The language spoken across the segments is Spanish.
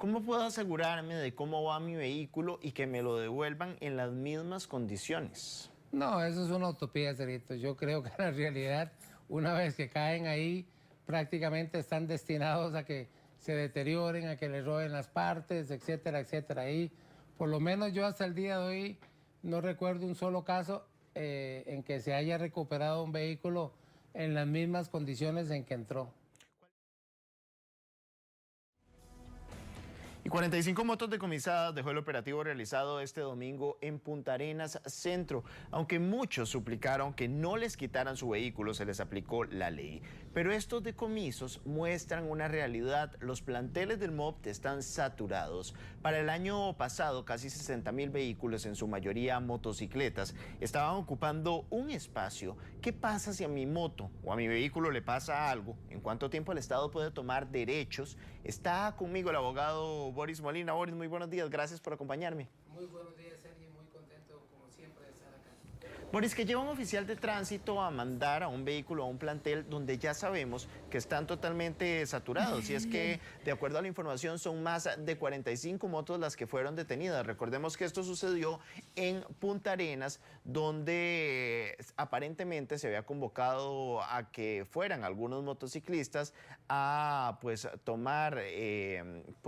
¿Cómo puedo asegurarme de cómo va mi vehículo y que me lo devuelvan en las mismas condiciones? No, eso es una utopía, Cerito. Yo creo que en la realidad, una vez que caen ahí, prácticamente están destinados a que se deterioren, a que les roben las partes, etcétera, etcétera. Y por lo menos yo hasta el día de hoy no recuerdo un solo caso en que se haya recuperado un vehículo en las mismas condiciones en que entró. Y 45 motos decomisadas dejó el operativo realizado este domingo en Punta Arenas Centro. Aunque muchos suplicaron que no les quitaran su vehículo, se les aplicó la ley. Pero estos decomisos muestran una realidad. Los planteles del MOP están saturados. Para el año pasado, casi 60.000 vehículos, en su mayoría motocicletas, estaban ocupando un espacio. ¿Qué pasa si a mi moto o a mi vehículo le pasa algo? ¿En cuánto tiempo el Estado puede tomar derechos? Está conmigo el abogado Boris Molina. Boris, muy buenos días, gracias por acompañarme. Muy buenos días, Sergio, muy contento como siempre de estar acá. Boris, ¿qué lleva un oficial de tránsito a mandar a un vehículo a un plantel donde ya sabemos que están totalmente saturados? Y es que, de acuerdo a la información, son más de 45 motos las que fueron detenidas. Recordemos que esto sucedió en Punta Arenas, donde aparentemente se había convocado a que fueran algunos motociclistas a tomar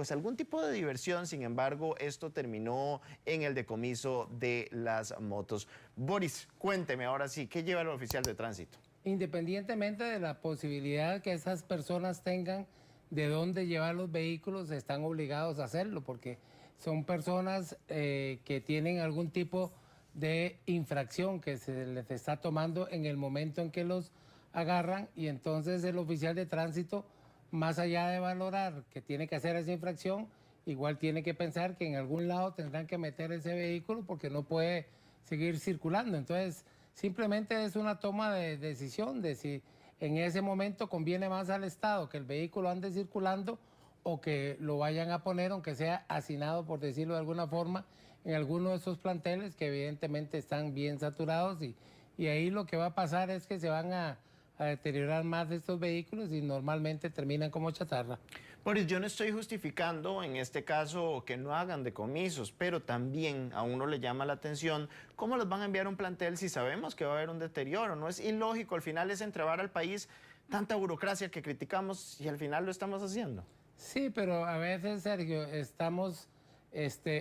algún tipo de diversión. Sin embargo, esto terminó en el decomiso de las motos. Boris, cuénteme ahora sí, ¿qué lleva el oficial de tránsito? Independientemente de la posibilidad que esas personas tengan de dónde llevar los vehículos, están obligados a hacerlo porque son personas que tienen algún tipo de infracción que se les está tomando en el momento en que los agarran, y entonces el oficial de tránsito, más allá de valorar que tiene que hacer esa infracción, igual tiene que pensar que en algún lado tendrán que meter ese vehículo porque no puede seguir circulando. Entonces, simplemente es una toma de decisión de si en ese momento conviene más al Estado que el vehículo ande circulando o que lo vayan a poner, aunque sea hacinado, por decirlo de alguna forma, en alguno de esos planteles que evidentemente están bien saturados, y ahí lo que va a pasar es que se van a deteriorar más de estos vehículos y normalmente terminan como chatarra. Boris, yo no estoy justificando en este caso que no hagan decomisos, pero también a uno le llama la atención cómo los van a enviar a un plantel si sabemos que va a haber un deterioro. No es ilógico, al final es entregar al país tanta burocracia que criticamos y al final lo estamos haciendo. Sí, pero a veces, Sergio, estamos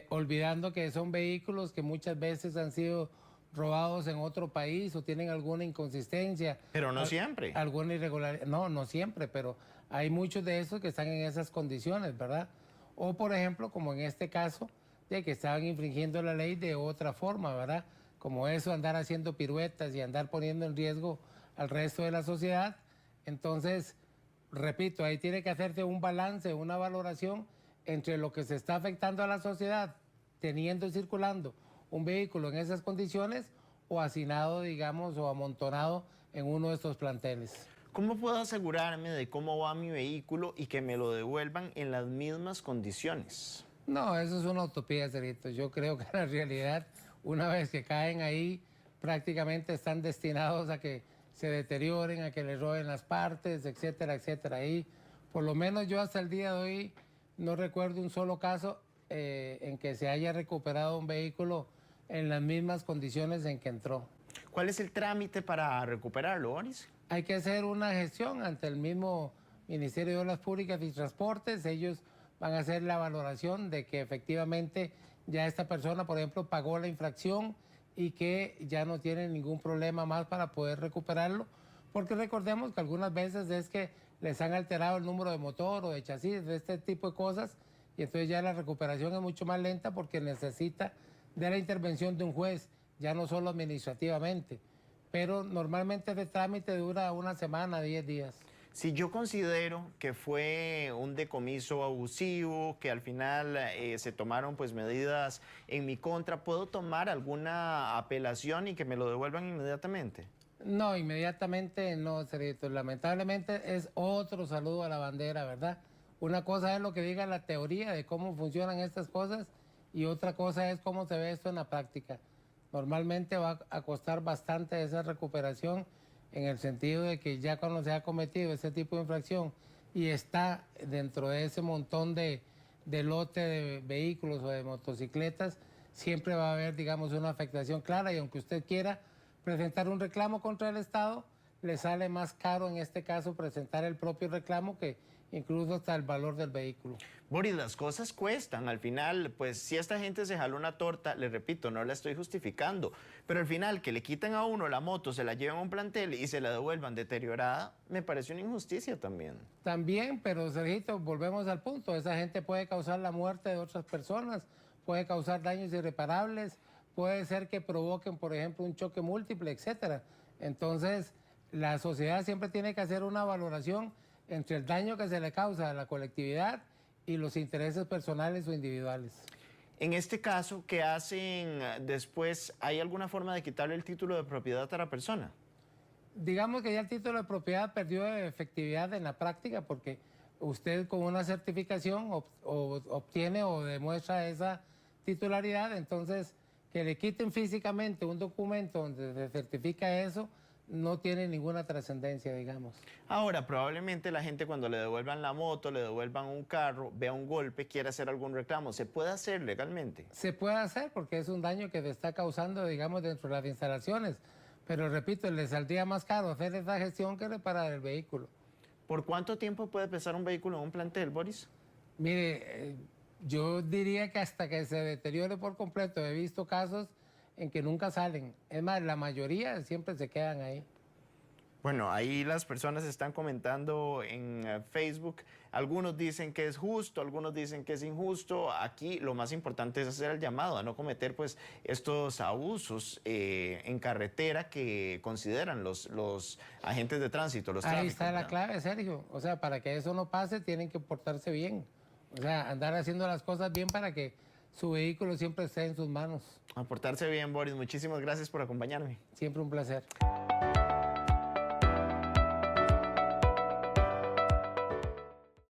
olvidando que son vehículos que muchas veces han sido robados en otro país o tienen alguna inconsistencia. Pero no siempre. Alguna irregularidad. No, no siempre, pero hay muchos de esos que están en esas condiciones, ¿verdad? O, por ejemplo, como en este caso, de que estaban infringiendo la ley de otra forma, ¿verdad? Como eso, andar haciendo piruetas y andar poniendo en riesgo al resto de la sociedad. Entonces, repito, ahí tiene que hacerse un balance, una valoración entre lo que se está afectando a la sociedad, teniendo y circulando un vehículo en esas condiciones, o hacinado, digamos, o amontonado en uno de estos planteles. ¿Cómo puedo asegurarme de cómo va mi vehículo y que me lo devuelvan en las mismas condiciones? No, eso es una utopía, Cerito. Yo creo que en la realidad, una vez que caen ahí, prácticamente están destinados a que se deterioren, a que les roben las partes, etcétera, etcétera. Y por lo menos yo hasta el día de hoy no recuerdo un solo caso en que se haya recuperado un vehículo en las mismas condiciones en que entró. ¿Cuál es el trámite para recuperarlo, Boris? Hay que hacer una gestión ante el mismo Ministerio de Obras Públicas y Transportes. Ellos van a hacer la valoración de que efectivamente ya esta persona, por ejemplo, pagó la infracción y que ya no tiene ningún problema más para poder recuperarlo, porque recordemos que algunas veces es que les han alterado el número de motor o de chasis, de este tipo de cosas, y entonces ya la recuperación es mucho más lenta porque necesita de la intervención de un juez, ya no solo administrativamente, pero normalmente este trámite dura una semana, 10 días. Si yo considero que fue un decomiso abusivo, que al final se tomaron medidas en mi contra, ¿puedo tomar alguna apelación y que me lo devuelvan inmediatamente? No, inmediatamente no, Cerrito. Lamentablemente es otro saludo a la bandera, ¿verdad? Una cosa es lo que diga la teoría de cómo funcionan estas cosas y otra cosa es cómo se ve esto en la práctica. Normalmente va a costar bastante esa recuperación, en el sentido de que ya cuando se ha cometido ese tipo de infracción y está dentro de ese montón de de lote de vehículos o de motocicletas, siempre va a haber, digamos, una afectación clara y aunque usted quiera presentar un reclamo contra el Estado, le sale más caro en este caso presentar el propio reclamo que incluso hasta el valor del vehículo. Boris, las cosas cuestan. Al final, pues si esta gente se jala una torta, le repito, no la estoy justificando, pero al final que le quiten a uno la moto, se la lleven a un plantel y se la devuelvan deteriorada, me parece una injusticia también. También, pero Sergito, volvemos al punto, esa gente puede causar la muerte de otras personas, puede causar daños irreparables, puede ser que provoquen, por ejemplo, un choque múltiple, etcétera. Entonces, la sociedad siempre tiene que hacer una valoración entre el daño que se le causa a la colectividad y los intereses personales o individuales. En este caso, ¿qué hacen después? ¿Hay alguna forma de quitarle el título de propiedad a la persona? Digamos que ya el título de propiedad perdió efectividad en la práctica porque usted con una certificación obtiene o demuestra esa titularidad, entonces que le quiten físicamente un documento donde se certifica eso, no tiene ninguna trascendencia, digamos. Ahora, probablemente la gente cuando le devuelvan la moto, le devuelvan un carro, vea un golpe, quiera hacer algún reclamo. ¿Se puede hacer legalmente? Se puede hacer porque es un daño que le está causando, digamos, dentro de las instalaciones. Pero repito, le saldría más caro hacer esa gestión que reparar el vehículo. ¿Por cuánto tiempo puede pesar un vehículo en un plantel, Boris? Mire, yo diría que hasta que se deteriore por completo. He visto casos en que nunca salen. Es más, la mayoría siempre se quedan ahí. Bueno, ahí las personas están comentando en Facebook. Algunos dicen que es justo, algunos dicen que es injusto. Aquí lo más importante es hacer el llamado a no cometer pues estos abusos en carretera que consideran los agentes de tránsito, los Ahí tráficos, está la ¿no? clave, Sergio. O sea, para que eso no pase, tienen que portarse bien. O sea, andar haciendo las cosas bien para que su vehículo siempre esté en sus manos. A portarse bien, Boris. Muchísimas gracias por acompañarme. Siempre un placer.